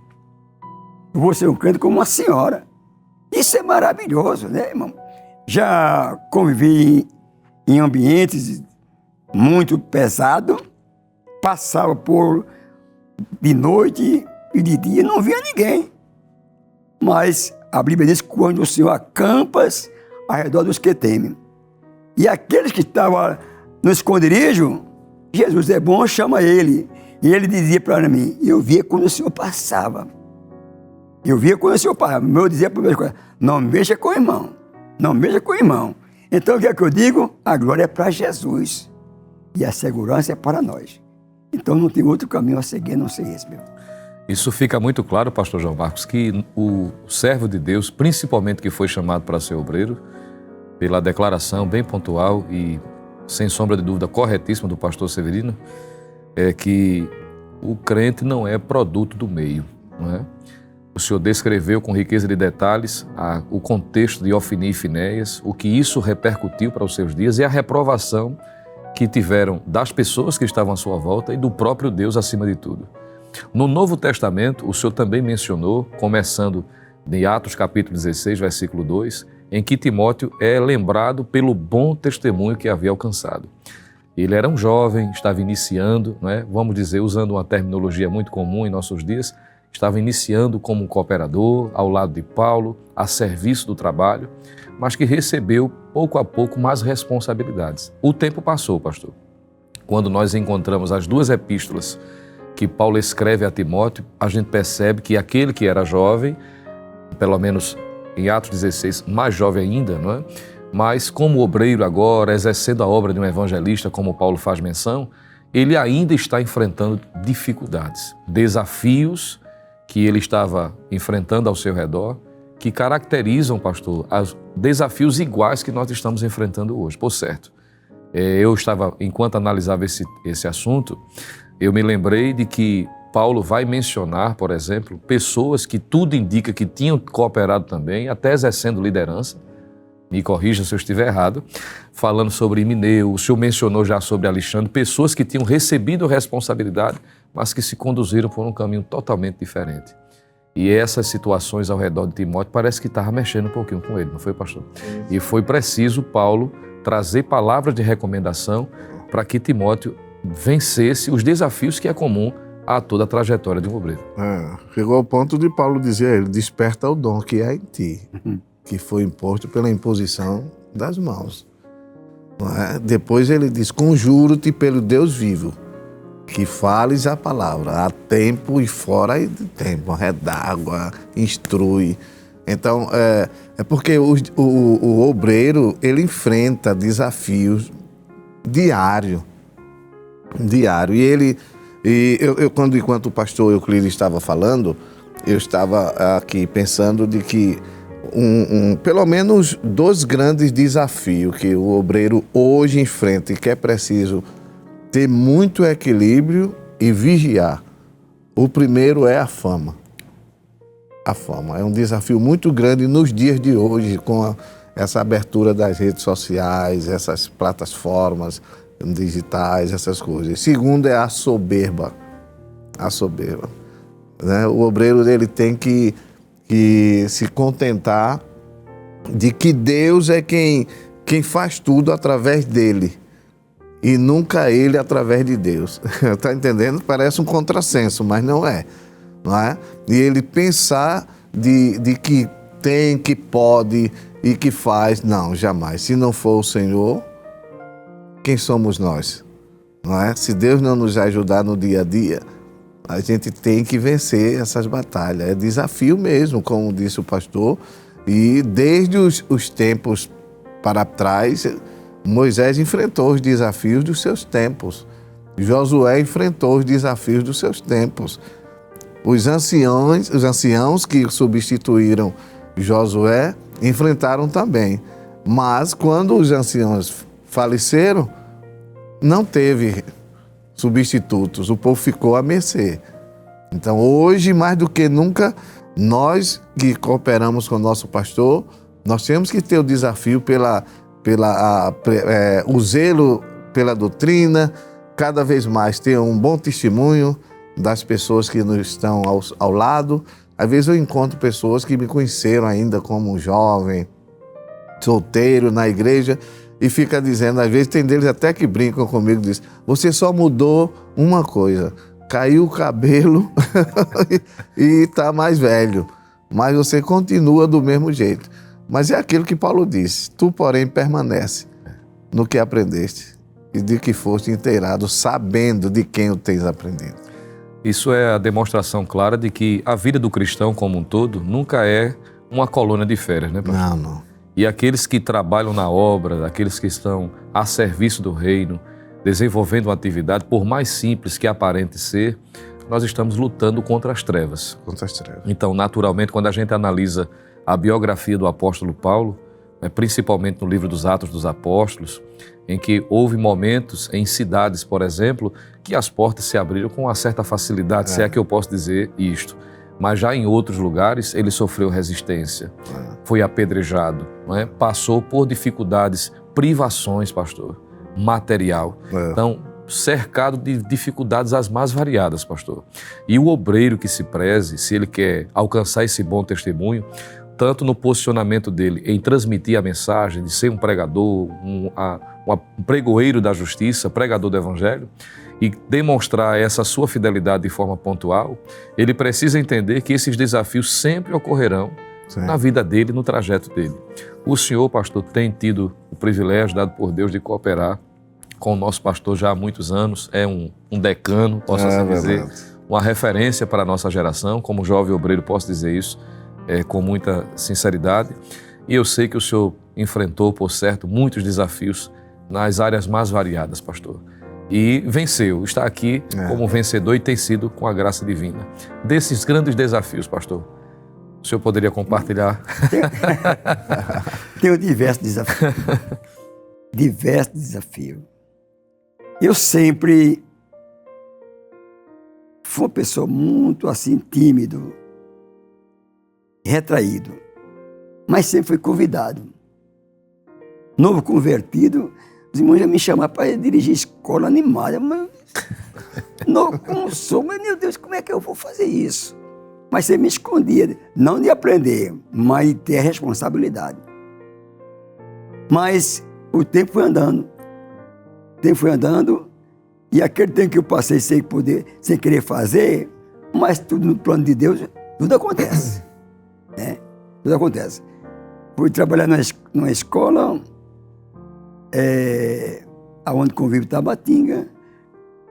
Eu vou ser um crente como uma senhora. Isso é maravilhoso, né, irmão? Já convivi em ambientes muito pesados, passava por de noite e de dia, não via ninguém. Mas a Bíblia diz que quando o Senhor acampas ao redor dos que temem. E aqueles que estavam no esconderijo, Jesus é bom, chama ele. E ele dizia para mim, eu via quando o Senhor passava. Eu via quando o Senhor passava. Eu dizia para o meu esposo, não mexa com o irmão. Não mexa com o irmão. Então o que é que eu digo? A glória é para Jesus. E a segurança é para nós. Então não tem outro caminho a seguir, não sei esse, meu. Isso fica muito claro, pastor João Marcos, que o servo de Deus, principalmente que foi chamado para ser obreiro, pela declaração bem pontual e, sem sombra de dúvida, corretíssima do pastor Severino, é que o crente não é produto do meio, não é? O senhor descreveu com riqueza de detalhes o contexto de Ofni e Finéias, o que isso repercutiu para os seus dias e a reprovação que tiveram das pessoas que estavam à sua volta e do próprio Deus acima de tudo. No Novo Testamento, o senhor também mencionou, começando em Atos capítulo 16, versículo 2, em que Timóteo é lembrado pelo bom testemunho que havia alcançado. Ele era um jovem, estava iniciando, não é? Vamos dizer, usando uma terminologia muito comum em nossos dias, estava iniciando como um cooperador, ao lado de Paulo, a serviço do trabalho, mas que recebeu, pouco a pouco, mais responsabilidades. O tempo passou, pastor. Quando nós encontramos as duas epístolas que Paulo escreve a Timóteo, a gente percebe que aquele que era jovem, pelo menos em Atos 16, mais jovem ainda, não é? Mas como obreiro agora, exercendo a obra de um evangelista, como Paulo faz menção, ele ainda está enfrentando dificuldades, desafios que ele estava enfrentando ao seu redor, que caracterizam, pastor, os desafios iguais que nós estamos enfrentando hoje. Por certo, eu estava, enquanto analisava esse assunto, eu me lembrei de que Paulo vai mencionar, por exemplo, pessoas que tudo indica que tinham cooperado também, até exercendo liderança, me corrija se eu estiver errado, falando sobre Himeneu, o senhor mencionou já sobre Alexandre, pessoas que tinham recebido responsabilidade, mas que se conduziram por um caminho totalmente diferente. E essas situações ao redor de Timóteo parece que estava mexendo um pouquinho com ele, não foi, pastor? E foi preciso Paulo trazer palavras de recomendação para que Timóteo vencesse os desafios que é comum a toda a trajetória de um obreiro. Chegou ao ponto de Paulo dizer a ele, desperta o dom que há em ti, que foi imposto pela imposição das mãos. Não é? Depois ele diz, conjuro-te pelo Deus vivo, que fales a palavra, a tempo e fora de tempo, redágua, instrui. Então, é porque o obreiro, ele enfrenta desafios diário. E eu quando, enquanto o pastor Euclides estava falando, eu estava aqui pensando de que pelo menos dois grandes desafios que o obreiro hoje enfrenta e que é preciso ter muito equilíbrio e vigiar. O primeiro é a fama. A fama é um desafio muito grande nos dias de hoje, com essa abertura das redes sociais, essas plataformas digitais, essas coisas. Segundo é a soberba. A soberba. Né? O obreiro ele tem que se contentar de que Deus é quem faz tudo através dele e nunca ele através de Deus. Está entendendo? Parece um contrassenso, mas não é. E ele pensar de que tem, que pode e que faz, não, jamais. Se não for o Senhor, quem somos nós? Não é? Se Deus não nos ajudar no dia a dia, a gente tem que vencer essas batalhas. É desafio mesmo, como disse o pastor. E desde os tempos para trás, Moisés enfrentou os desafios dos seus tempos. Josué enfrentou os desafios dos seus tempos. Os anciãos que substituíram Josué enfrentaram também. Mas quando os anciãos faleceram, não teve substitutos, o povo ficou à mercê. Então, hoje, mais do que nunca, nós que cooperamos com o nosso pastor, nós temos que ter o desafio o zelo pela doutrina, cada vez mais ter um bom testemunho das pessoas que nos estão ao lado. Às vezes eu encontro pessoas que me conheceram ainda como um jovem, solteiro, na igreja, e fica dizendo, às vezes tem deles até que brincam comigo, diz, você só mudou uma coisa, caiu o cabelo e está mais velho, mas você continua do mesmo jeito. Mas é aquilo que Paulo disse, tu, porém, permanece no que aprendeste e de que foste inteirado, sabendo de quem o tens aprendido. Isso é a demonstração clara de que a vida do cristão como um todo nunca é uma colônia de férias, né, pastor? Não. E aqueles que trabalham na obra, aqueles que estão a serviço do reino, desenvolvendo uma atividade, por mais simples que aparente ser, nós estamos lutando contra as trevas. Contra as trevas. Então, naturalmente, quando a gente analisa a biografia do apóstolo Paulo, principalmente no livro dos Atos dos Apóstolos, em que houve momentos em cidades, por exemplo, que as portas se abriram com uma certa facilidade, se é que eu posso dizer isto. Mas já em outros lugares ele sofreu resistência, foi apedrejado, não é? Passou por dificuldades, privações, pastor, material. Então, cercado de dificuldades as mais variadas, pastor. E o obreiro que se preze, se ele quer alcançar esse bom testemunho, tanto no posicionamento dele em transmitir a mensagem, de ser um pregador, um pregoeiro da justiça, pregador do evangelho, e demonstrar essa sua fidelidade de forma pontual, ele precisa entender que esses desafios sempre ocorrerão na vida dele, no trajeto dele. O senhor, pastor, tem tido o privilégio dado por Deus de cooperar com o nosso pastor já há muitos anos, é um decano, posso assim dizer, uma referência para a nossa geração, como jovem obreiro posso dizer isso com muita sinceridade, e eu sei que o senhor enfrentou, por certo, muitos desafios nas áreas mais variadas, pastor. E venceu, está aqui como vencedor e tem sido com a graça divina. Desses grandes desafios, pastor, o senhor poderia compartilhar? Tenho diversos desafios. Diversos desafios. Eu sempre fui uma pessoa muito assim, tímido, retraído, mas sempre fui convidado. Novo convertido, os irmãos já me chamaram para dirigir escola animada, mas não como sou, mas meu Deus, como é que eu vou fazer isso? Mas você me escondia, não de aprender, mas de ter a responsabilidade. Mas o tempo foi andando, e aquele tempo que eu passei sem querer fazer, mas tudo no plano de Deus, tudo acontece. Né? Tudo acontece. Fui trabalhar numa escola, onde convive Tabatinga.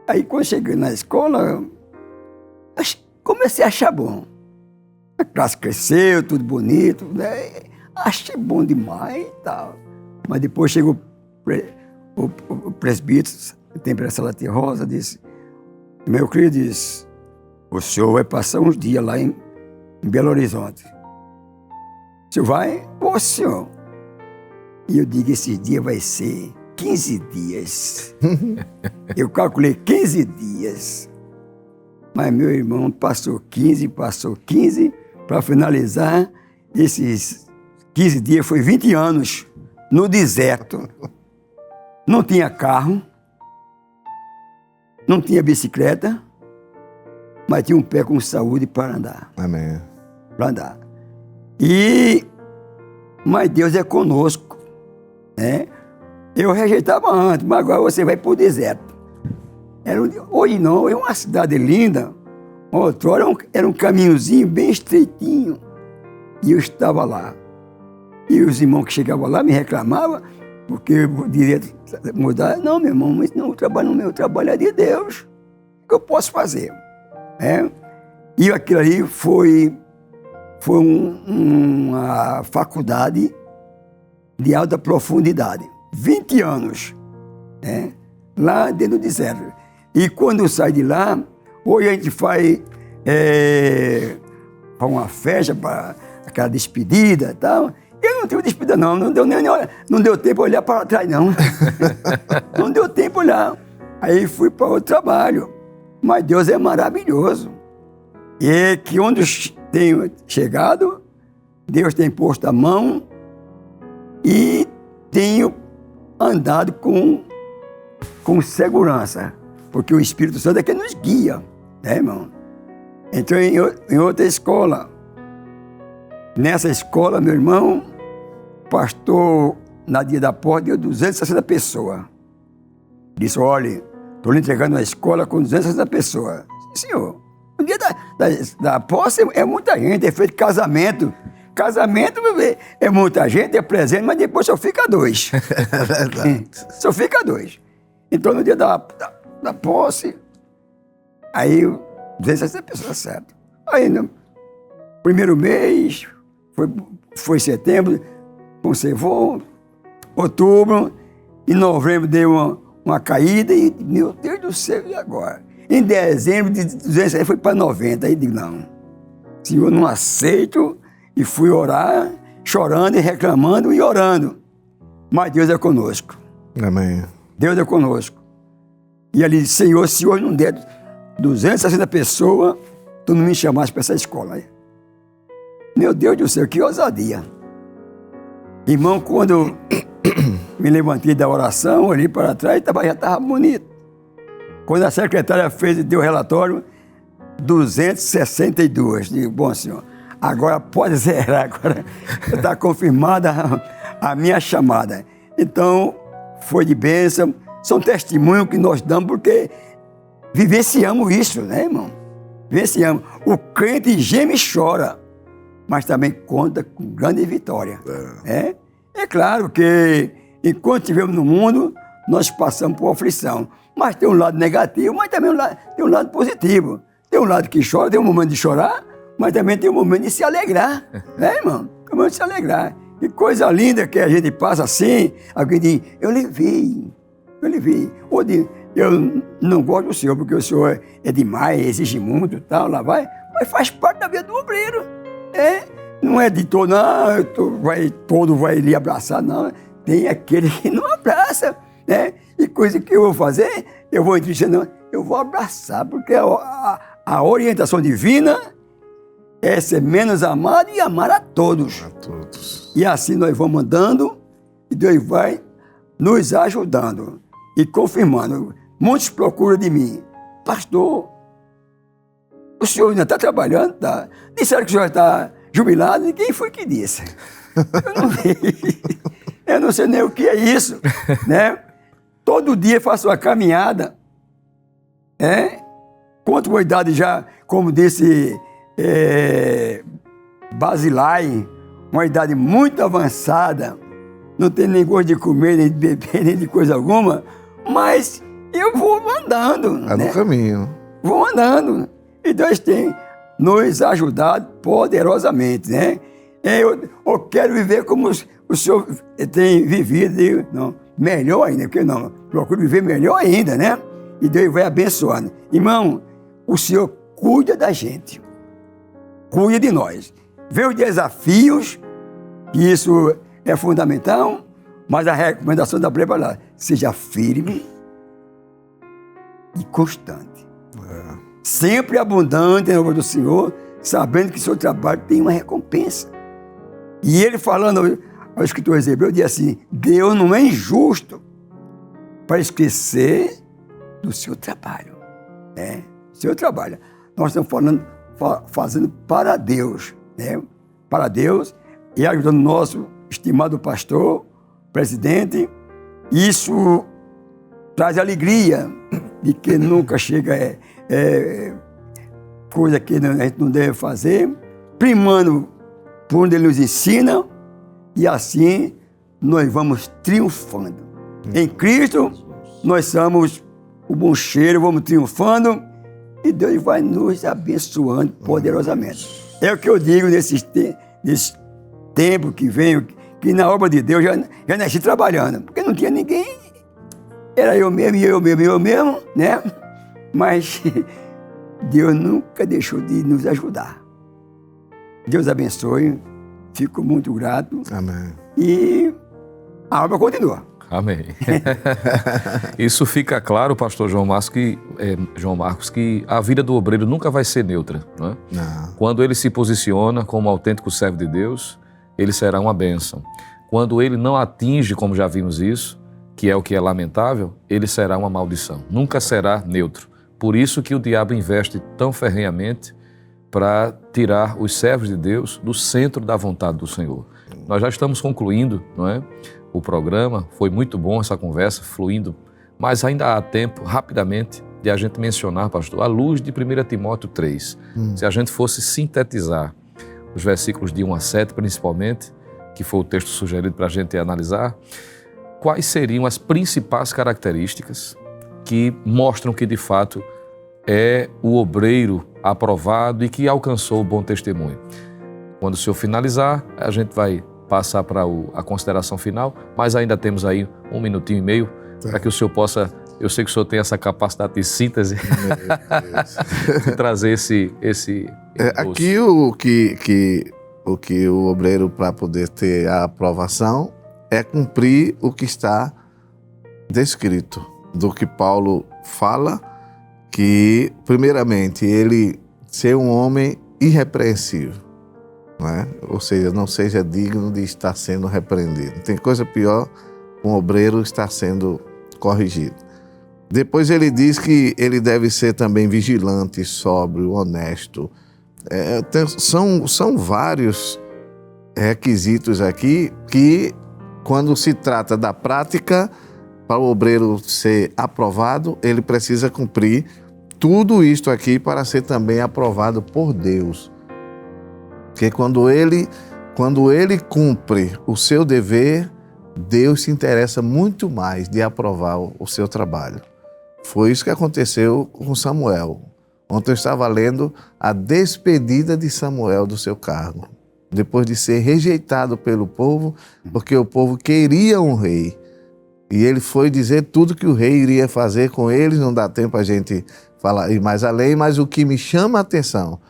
Aí quando cheguei na escola, comecei a achar bom. A classe cresceu, tudo bonito, né? Achei bom demais e tal. Mas depois chegou o presbítero, tem para essa Latia Rosa, disse, meu querido, disse, o senhor vai passar uns dias lá em Belo Horizonte. O senhor vai? Ô, senhor. E eu digo, esse dia vai ser 15 dias. Eu calculei 15 dias. Mas meu irmão passou 15, para finalizar, esses 15 dias foi 20 anos no deserto. Não tinha carro, não tinha bicicleta, mas tinha um pé com saúde para andar. Amém. Para andar. Mas Deus é conosco, né? Eu rejeitava antes, mas agora você vai para o deserto. Hoje não, é uma cidade linda. Outrora era um caminhozinho bem estreitinho. E eu estava lá. E os irmãos que chegavam lá me reclamavam, porque eu diria mudar. Não, meu irmão, mas não, o trabalho é de Deus. O que eu posso fazer? E aquilo ali foi uma faculdade de alta profundidade. 20 anos, né? Lá dentro do deserto. E quando eu saio de lá, hoje a gente faz uma festa para aquela despedida e tal. Eu não tenho despedida não deu tempo de olhar para trás não. Não deu tempo de olhar. Aí fui para outro trabalho. Mas Deus é maravilhoso. E que onde tenho chegado, Deus tem posto a mão e tenho andado com segurança, porque o Espírito Santo é que nos guia, né, irmão? Entrei em outra escola. Nessa escola, meu irmão, pastor, na dia da porta, deu 260 pessoas. Disse, olha, estou lhe entregando uma escola com 260 pessoas. Sim, senhor, no dia da posse é muita gente, é feito casamento. Casamento é muita gente, é presente, mas depois só fica 2. É verdade. Só fica 2. Então, no dia da posse, aí 260 pessoas, certo. Aí, no primeiro mês, foi setembro, conservou, outubro, em novembro deu uma caída e, meu Deus do céu, e agora? Em dezembro, de 260 foi para 90. Aí digo, não, Senhor, não aceito, e fui orar, chorando e reclamando e orando. Mas Deus é conosco. Amém. Deus é conosco. E ali disse, Senhor, se hoje não der 260 pessoas, tu não me chamaste para essa escola. Meu Deus do céu, que ousadia. Irmão, quando eu me levantei da oração, olhei para trás, já estava bonito. Quando a secretária deu o relatório, 262. Digo, bom, senhor, agora pode zerar, agora está confirmada a minha chamada. Então, foi de bênção, são testemunhos que nós damos, porque vivenciamos isso, né, irmão? Vivenciamos. O crente geme e chora, mas também conta com grande vitória. É claro que, enquanto estivermos no mundo, nós passamos por aflição. Mas tem um lado negativo, mas também tem um lado positivo. Tem um lado que chora, tem um momento de chorar, mas também tem um momento de se alegrar, né, irmão? Tem um momento de se alegrar. Que coisa linda que a gente passa assim, alguém diz, eu levei. Ou diz, eu não gosto do senhor, porque o senhor é demais, exige muito e tal, lá vai. Mas faz parte da vida do obreiro, né? Não é de todo, não, todo vai lhe abraçar, não. Tem aquele que não abraça, né? E coisa que eu vou fazer, eu vou dizer, não, eu vou abraçar, porque a orientação divina é ser menos amado e amar a todos. A todos. E assim nós vamos andando e Deus vai nos ajudando e confirmando. Muitos procuram de mim, pastor, o senhor ainda está trabalhando? Tá? Disseram que o senhor está jubilado, e quem foi que disse? Eu não sei nem o que é isso, né? Todo dia faço uma caminhada, conto com a idade já, como disse Basilai, uma idade muito avançada, não tem nem gosto de comer, nem de beber, nem de coisa alguma, mas eu vou andando. É no caminho. Vou andando. E Deus tem nos ajudado poderosamente, né? Eu quero viver como o senhor tem vivido, não, melhor ainda, porque não, procuro viver melhor ainda, né? E Deus vai abençoando. Irmão, o senhor cuida da gente, cuida de nós. Vê os desafios, e isso é fundamental, mas a recomendação da Bíblia é lá, seja firme e constante. Sempre abundante em nome do Senhor, sabendo que seu trabalho tem uma recompensa. E ele falando ao escritor Hebreu, diz assim, Deus não é injusto para esquecer do seu trabalho. Seu trabalho. Nós estamos fazendo para Deus, né? Para Deus, e ajudando o nosso estimado pastor, presidente. Isso traz alegria de que nunca chega coisa que a gente não deve fazer, primando por onde ele nos ensina, e assim nós vamos triunfando. Em Cristo, nós somos o bom cheiro, vamos triunfando, e Deus vai nos abençoando poderosamente. É o que eu digo nesse tempo que venho, que na obra de Deus já nasci trabalhando, porque não tinha ninguém, era eu mesmo, né? Mas Deus nunca deixou de nos ajudar. Deus abençoe, fico muito grato. Amém. E a obra continua. Amém. Isso fica claro, pastor João Marcos, que a vida do obreiro nunca vai ser neutra. Não é? Não. Quando ele se posiciona como autêntico servo de Deus, ele será uma bênção. Quando ele não atinge, como já vimos isso, que é o que é lamentável, ele será uma maldição. Nunca será neutro. Por isso que o diabo investe tão ferrenhamente para tirar os servos de Deus do centro da vontade do Senhor. Nós já estamos concluindo, não é? O programa, foi muito bom essa conversa, fluindo, mas ainda há tempo, rapidamente, de a gente mencionar, pastor, à luz de 1 Timóteo 3. Se a gente fosse sintetizar os versículos de 1 a 7, principalmente, que foi o texto sugerido para a gente analisar, quais seriam as principais características que mostram que, de fato, é o obreiro aprovado e que alcançou o bom testemunho. Quando o senhor finalizar, a gente vai passar para a consideração final, mas ainda temos aí 1 minutinho e meio para que o senhor possa, eu sei que o senhor tem essa capacidade de síntese, de trazer esse aqui o que o obreiro, para poder ter a aprovação, é cumprir o que está descrito, do que Paulo fala, que, primeiramente, ele ser um homem irrepreensível, não é? Ou seja, não seja digno de estar sendo repreendido. Tem coisa pior, um obreiro estar sendo corrigido. Depois ele diz que ele deve ser também vigilante, sóbrio, honesto. São vários requisitos aqui que, quando se trata da prática, para o obreiro ser aprovado, ele precisa cumprir tudo isto aqui para ser também aprovado por Deus. Porque quando ele cumpre o seu dever, Deus se interessa muito mais de aprovar o seu trabalho. Foi isso que aconteceu com Samuel. Ontem eu estava lendo a despedida de Samuel do seu cargo, depois de ser rejeitado pelo povo, porque o povo queria um rei. E ele foi dizer tudo que o rei iria fazer com eles, não dá tempo a gente falar ir mais além, mas o que me chama a atenção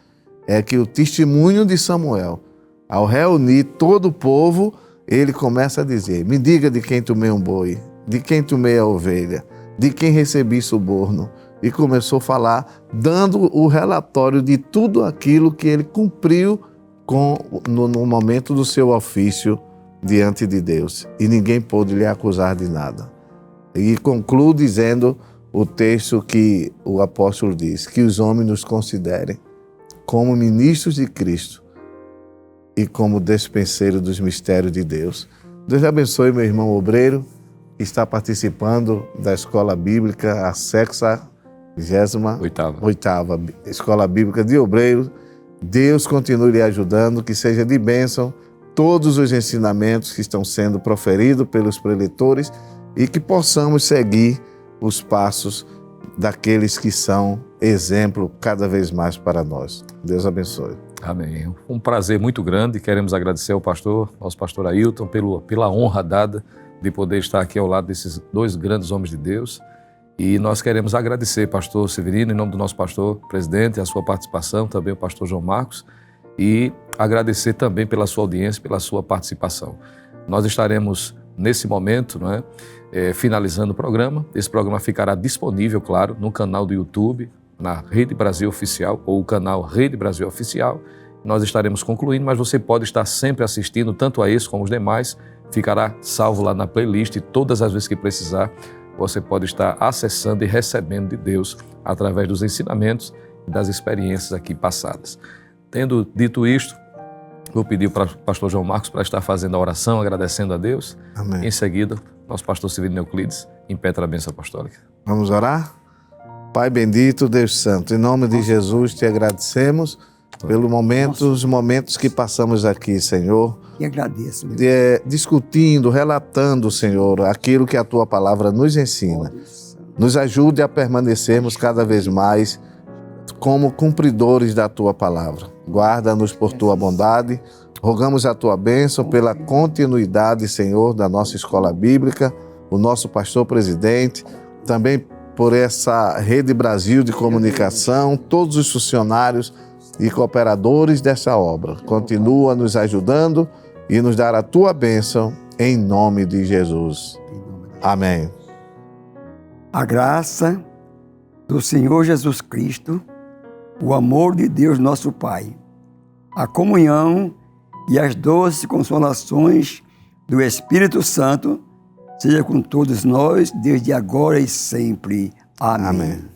é que o testemunho de Samuel, ao reunir todo o povo, ele começa a dizer: me diga de quem tomei um boi, de quem tomei a ovelha, de quem recebi suborno. E começou a falar, dando o relatório de tudo aquilo que ele cumpriu no momento do seu ofício diante de Deus. E ninguém pôde lhe acusar de nada. E concluo dizendo o texto que o apóstolo diz, que os homens nos considerem como ministros de Cristo e como despenseiros dos mistérios de Deus. Deus abençoe meu irmão obreiro que está participando da Escola Bíblica, a 68ª Escola Bíblica de Obreiros. Deus continue lhe ajudando, que seja de bênção todos os ensinamentos que estão sendo proferidos pelos preletores e que possamos seguir os passos daqueles que são exemplo cada vez mais para nós. Deus abençoe. Amém. Um prazer muito grande. Queremos agradecer ao pastor, nosso pastor Ailton, pela honra dada de poder estar aqui ao lado desses dois grandes homens de Deus. E nós queremos agradecer, pastor Severino, em nome do nosso pastor presidente, a sua participação, também o pastor João Marcos, e agradecer também pela sua audiência, pela sua participação. Nós estaremos, nesse momento, finalizando o programa. Esse programa ficará disponível, claro, no canal do YouTube, na Rede Brasil Oficial, ou o canal Rede Brasil Oficial. Nós estaremos concluindo, mas você pode estar sempre assistindo, tanto a esse como os demais. Ficará salvo lá na playlist, e todas as vezes que precisar, você pode estar acessando e recebendo de Deus através dos ensinamentos e das experiências aqui passadas. Tendo dito isto, vou pedir para o pastor João Marcos para estar fazendo a oração, agradecendo a Deus. Amém. Em seguida, nosso pastor Severino Euclides impetra a bênção apostólica. Vamos orar? Pai bendito, Deus santo, em nome de Jesus te agradecemos os momentos que passamos aqui, Senhor. E agradeço. Discutindo, relatando, Senhor, aquilo que a Tua palavra nos ensina. Nos ajude a permanecermos cada vez mais como cumpridores da Tua palavra. Guarda-nos por Tua bondade. Rogamos a Tua bênção pela continuidade, Senhor, da nossa escola bíblica, o nosso pastor presidente, também por essa Rede Brasil de comunicação, todos os funcionários e cooperadores dessa obra. Continua nos ajudando e nos dar a Tua bênção, em nome de Jesus. Amém. A graça do Senhor Jesus Cristo, o amor de Deus nosso Pai, a comunhão e as doces consolações do Espírito Santo seja com todos nós, desde agora e sempre. Amém. Amém.